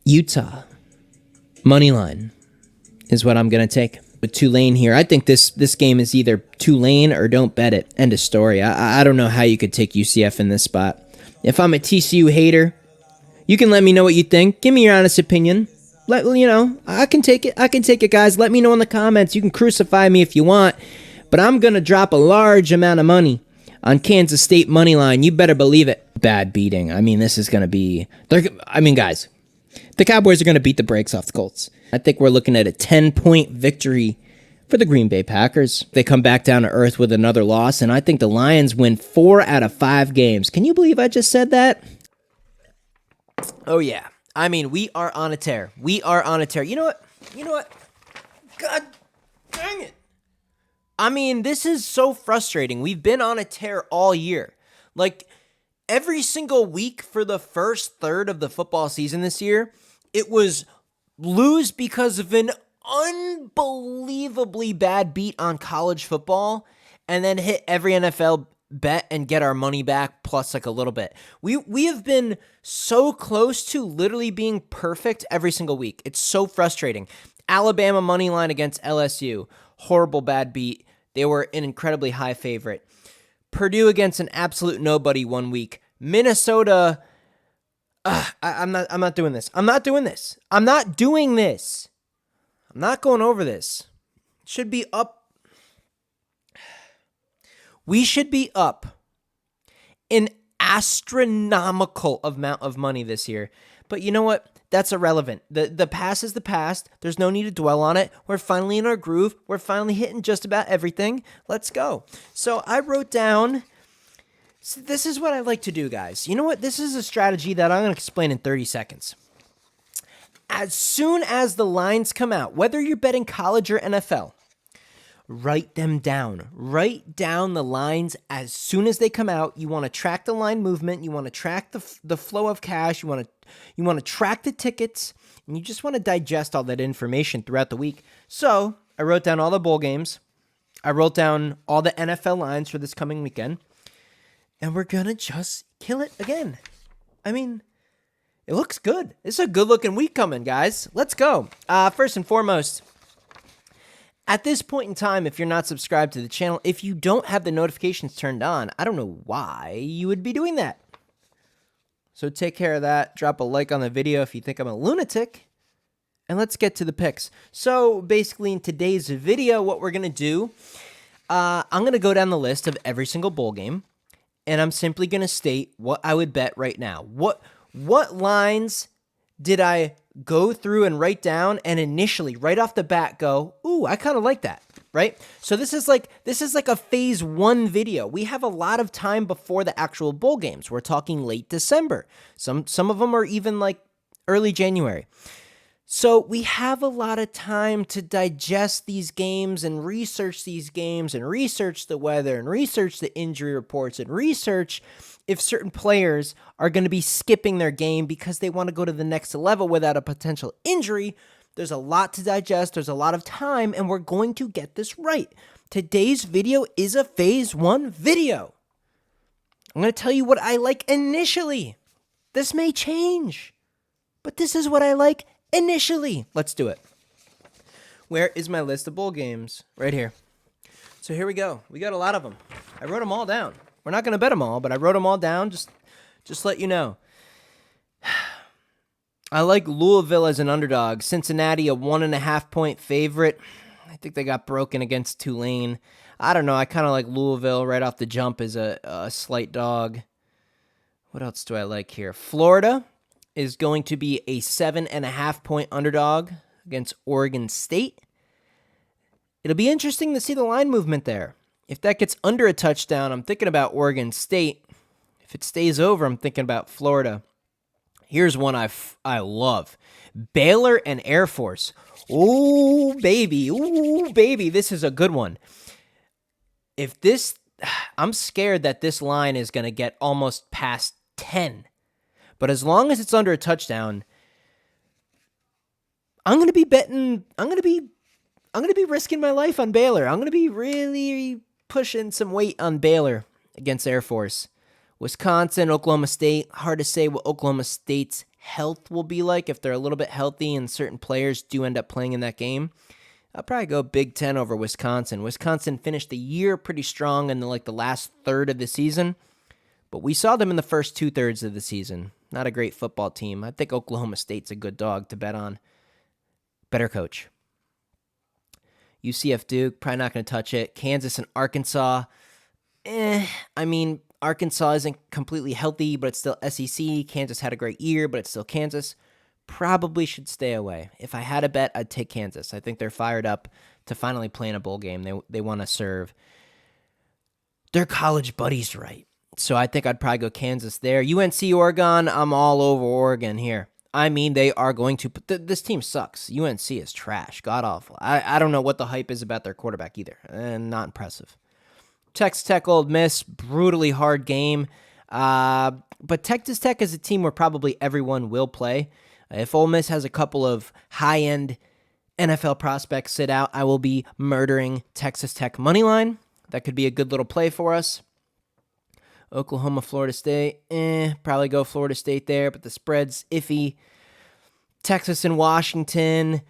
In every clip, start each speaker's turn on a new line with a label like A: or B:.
A: Utah money line is what I'm going to take with Tulane here. I think this game is either Tulane or don't bet it. End of story. I don't know how you could take UCF in this spot. If I'm a TCU hater, you can let me know what you think. Give me your honest opinion. I can take it. I can take it, guys. Let me know in the comments. You can crucify me if you want, but I'm going to drop a large amount of money on Kansas State money line. You better believe it. Bad beating. I mean, this is going to be... guys, the Cowboys are going to beat the brakes off the Colts. I think we're looking at a 10-point victory for the Green Bay Packers. They come back down to earth with another loss, and I think the Lions win 4 out of 5 games. Can you believe I just said that? Oh, yeah. I mean, we are on a tear. We are on a tear. You know what? God dang it. I mean, this is so frustrating. We've been on a tear all year. Like, every single week for the first third of the football season this year, it was lose because of an unbelievably bad beat on college football, and then hit every NFL bet and get our money back plus like a little bit. We have been so close to literally being perfect every single week. It's so frustrating. Alabama money line against LSU, horrible bad beat. They were an incredibly high favorite. Purdue against an absolute nobody one week. Minnesota, I'm not doing this. I'm not doing this. I'm not doing this. I'm not going over this. Should be up. We should be up an astronomical amount of money this year. But you know what? That's irrelevant. The past is the past. There's no need to dwell on it. We're finally in our groove. We're finally hitting just about everything. Let's go. So I wrote down, so this is what I like to do, guys. You know what? This is a strategy that I'm going to explain in 30 seconds. As soon as the lines come out, whether you're betting college or NFL, write them down. Write down the lines as soon as they come out. You want to track the line movement. You want to track the flow of cash. You want to track the tickets, and you just want to digest all that information throughout the week. So I wrote down all the bowl games. I wrote down all the NFL lines for this coming weekend, and we're going to just kill it again. I mean, it looks good. It's a good-looking week coming, guys. Let's go. First and foremost, at this point in time, if you're not subscribed to the channel, if you don't have the notifications turned on, I don't know why you would be doing that. So take care of that. Drop a like on the video if you think I'm a lunatic. And let's get to the picks. So basically in today's video, what we're going to do, I'm going to go down the list of every single bowl game. And I'm simply going to state what I would bet right now. What lines did I go through and write down and initially right off the bat go, ooh, I kind of like that, right? So this is like a phase 1 video. We have a lot of time before the actual bowl games. We're talking late December. Some of them are even like early January. So we have a lot of time to digest these games and research these games and research the weather and research the injury reports and research if certain players are going to be skipping their game because they want to go to the next level without a potential injury. There's a lot to digest. There's a lot of time, and we're going to get this right. Today's video is a phase 1 video. I'm going to tell you what I like initially. This may change, but this is what I like initially. Let's do it. Where is my list of bowl games? Right here. So here we go. We got a lot of them. I wrote them all down. We're not going to bet them all, but I wrote them all down. Just let you know. I like Louisville as an underdog. Cincinnati, a 1.5 point favorite. I think they got broken against Tulane. I don't know. I kind of like Louisville right off the jump as a slight dog. What else do I like here? Florida is going to be a 7.5 point underdog against Oregon State. It'll be interesting to see the line movement there. If that gets under a touchdown, I'm thinking about Oregon State. If it stays over, I'm thinking about Florida. Here's one I love. Baylor and Air Force. Ooh, baby. Ooh, baby. This is a good one. I'm scared that this line is going to get almost past 10. But as long as it's under a touchdown, I'm going to be betting, I'm going to be risking my life on Baylor. I'm going to be really pushing some weight on Baylor against Air Force. Wisconsin, Oklahoma State. Hard to say what Oklahoma State's health will be like if they're a little bit healthy and certain players do end up playing in that game. I'll probably go Big Ten over Wisconsin. Wisconsin finished the year pretty strong in the last third of the season, but we saw them in the first 2/3 of the season. Not a great football team. I think Oklahoma State's a good dog to bet on. Better coach. UCF Duke, probably not going to touch it. Kansas and Arkansas. Arkansas isn't completely healthy, but it's still SEC. Kansas had a great year, but it's still Kansas. Probably should stay away. If I had a bet, I'd take Kansas. I think they're fired up to finally play in a bowl game. They want to serve their college buddies right. So I think I'd probably go Kansas there. UNC, Oregon, I'm all over Oregon here. They are going to – this team sucks. UNC is trash, god-awful. I don't know what the hype is about their quarterback either. Not impressive. Texas Tech, Ole Miss, brutally hard game. But Texas Tech is a team where probably everyone will play. If Ole Miss has a couple of high-end NFL prospects sit out, I will be murdering Texas Tech money line. That could be a good little play for us. Oklahoma, Florida State, probably go Florida State there, but the spread's iffy. Texas and Washington.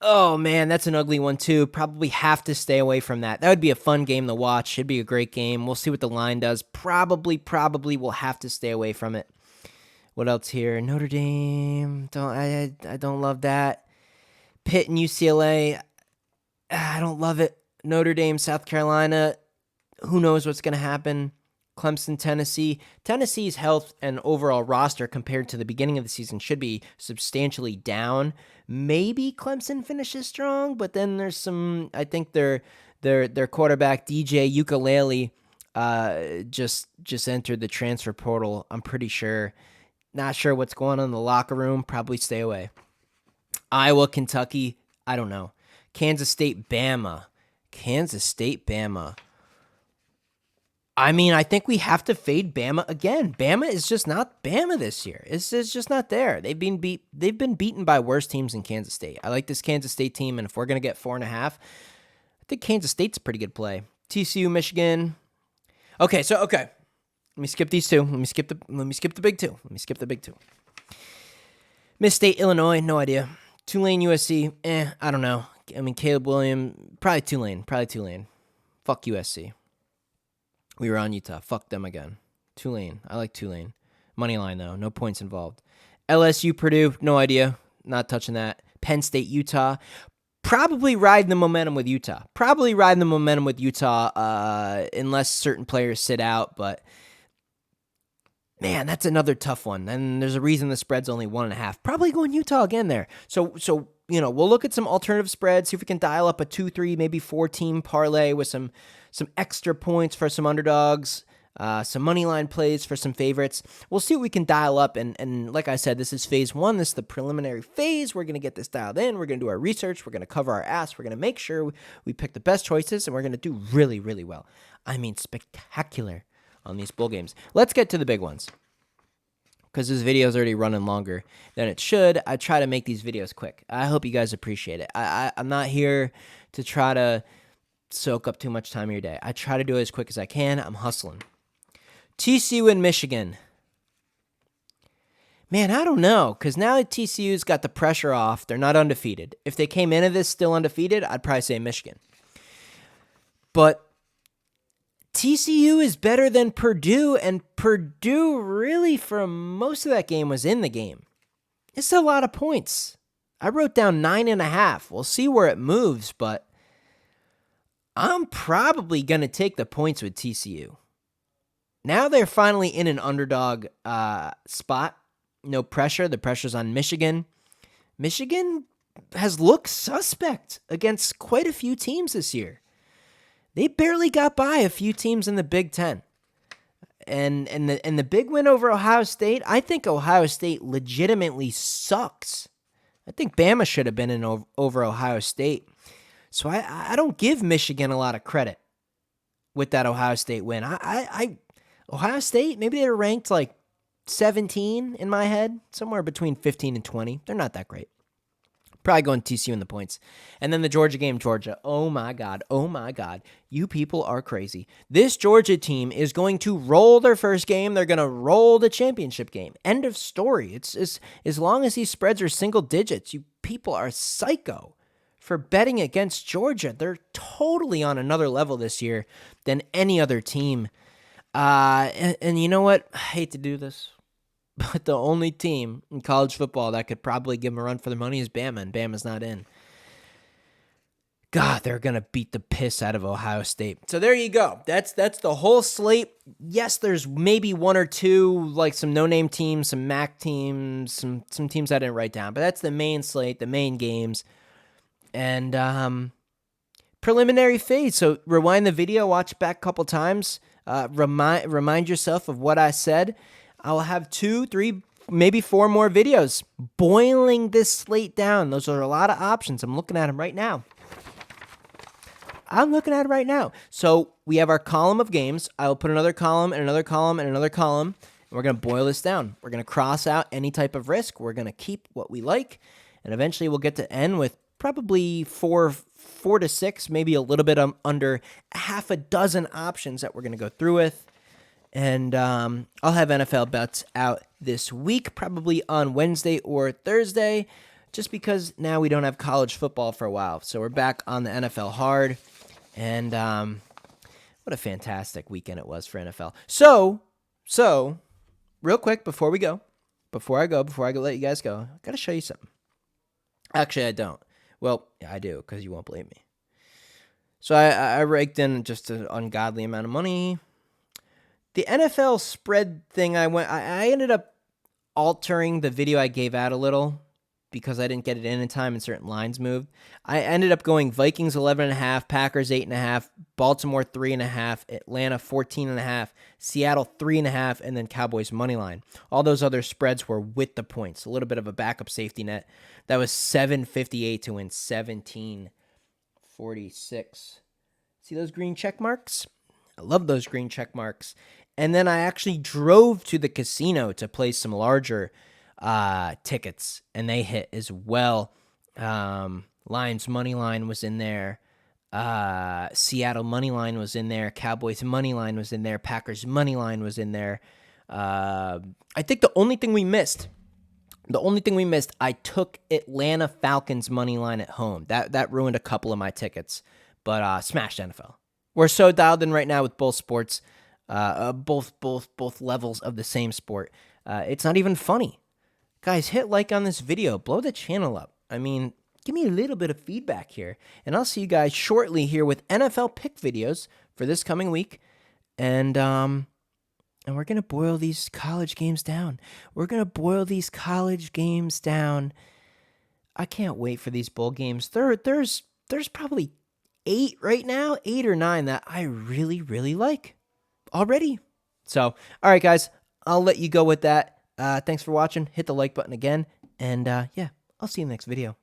A: Oh, man, that's an ugly one, too. Probably have to stay away from that. That would be a fun game to watch. Should be a great game. We'll see what the line does. Probably we'll have to stay away from it. What else here? Notre Dame. I don't love that. Pitt and UCLA. I don't love it. Notre Dame, South Carolina. Who knows what's going to happen? Clemson, Tennessee. Tennessee's health and overall roster compared to the beginning of the season should be substantially down. Maybe Clemson finishes strong, but then there's some. I think their quarterback DJ Ukulele just entered the transfer portal. I'm pretty sure. Not sure what's going on in the locker room. Probably stay away. Iowa, Kentucky. I don't know. Kansas State, Bama. I think we have to fade Bama again. Bama is just not Bama this year. It's just not there. They've been beaten by worse teams than Kansas State. I like this Kansas State team, and if we're gonna get 4.5, I think Kansas State's a pretty good play. TCU, Michigan. Okay. Let me skip these two. Let me skip the big two. Miss State, Illinois, no idea. Tulane, USC, I don't know. Caleb Williams, probably Tulane. Fuck USC. We were on Utah. Fuck them again. Tulane. I like Tulane. Money line, though. No points involved. LSU, Purdue. No idea. Not touching that. Penn State, Utah. Probably riding the momentum with Utah. Unless certain players sit out. But, man, that's another tough one. And there's a reason the spread's only 1.5. Probably going Utah again there. So we'll look at some alternative spreads, see if we can dial up a 2-3, maybe 4-team parlay with some extra points for some underdogs, some money line plays for some favorites. We'll see what we can dial up. And like I said, this is phase 1. This is the preliminary phase. We're going to get this dialed in. We're going to do our research. We're going to cover our ass. We're going to make sure we pick the best choices, and we're going to do really, really well. Spectacular on these bowl games. Let's get to the big ones, because this video is already running longer than it should. I try to make these videos quick. I hope you guys appreciate it. I'm not here to try to soak up too much time of your day. I try to do it as quick as I can. I'm hustling. TCU and Michigan. Man, I don't know, because now that TCU's got the pressure off, they're not undefeated. If they came into this still undefeated, I'd probably say Michigan. But TCU is better than Purdue, and Purdue really for most of that game was in the game. It's a lot of points. I wrote down 9.5. We'll see where it moves, but I'm probably going to take the points with TCU. Now they're finally in an underdog spot. No pressure. The pressure's on Michigan. Michigan has looked suspect against quite a few teams this year. They barely got by a few teams in the Big Ten. And the big win over Ohio State, I think Ohio State legitimately sucks. I think Bama should have been in over Ohio State. So I don't give Michigan a lot of credit with that Ohio State win. Ohio State, maybe they're ranked like 17 in my head, somewhere between 15 and 20. They're not that great. Probably going TCU in the points. And then the Georgia game, Georgia. Oh my God. Oh my God. You people are crazy. This Georgia team is going to roll their first game. They're going to roll the championship game. End of story. It's as long as these spreads are single digits, you people are psycho for betting against Georgia. They're totally on another level this year than any other team. And you know what? I hate to do this, but the only team in college football that could probably give them a run for their money is Bama, and Bama's not in. God, they're going to beat the piss out of Ohio State. So there you go. That's the whole slate. Yes, there's maybe one or two, like some no-name teams, some MAC teams, some teams I didn't write down, but that's the main slate, the main games. And preliminary fade. So rewind the video, watch back a couple times, remind yourself of what I said. I'll have 2, 3, maybe 4 more videos boiling this slate down. Those are a lot of options. I'm looking at them right now. So we have our column of games. I will put another column and another column and another column. And we're going to boil this down. We're going to cross out any type of risk. We're going to keep what we like. And eventually we'll get to end with probably 4 to 6, maybe a little bit under half a dozen options that we're going to go through with. And I'll have NFL bets out this week, probably on Wednesday or Thursday, just because now we don't have college football for a while. So we're back on the NFL hard. And what a fantastic weekend it was for NFL. So real quick, before I let you guys go, I got to show you something. Actually, I don't. Well, yeah, I do, because you won't believe me. So I raked in just an ungodly amount of money. The NFL spread thing, I ended up altering the video I gave out a little because I didn't get it in time and certain lines moved. I ended up going Vikings 11.5, Packers 8.5, Baltimore 3.5, Atlanta 14.5, Seattle 3.5, and then Cowboys money line. All those other spreads were with the points. A little bit of a backup safety net. That was 758 to win 1746. See those green check marks? I love those green check marks. And then I actually drove to the casino to play some larger tickets, and they hit as well. Lions money line was in there. Seattle money line was in there. Cowboys money line was in there. Packers money line was in there. I think the only thing we missed, I took Atlanta Falcons money line at home. That ruined a couple of my tickets, but smashed NFL. We're so dialed in right now with both sports, both levels of the same sport. It's not even funny. Guys, hit like on this video. Blow the channel up. I mean, give me a little bit of feedback here. And I'll see you guys shortly here with NFL pick videos for this coming week. And we're going to boil these college games down. I can't wait for these bowl games. There's probably 8 right now, 8 or 9 that I really, really like already. So, all right, guys, I'll let you go with that. Thanks for watching. Hit the like button again. And yeah, I'll see you in the next video.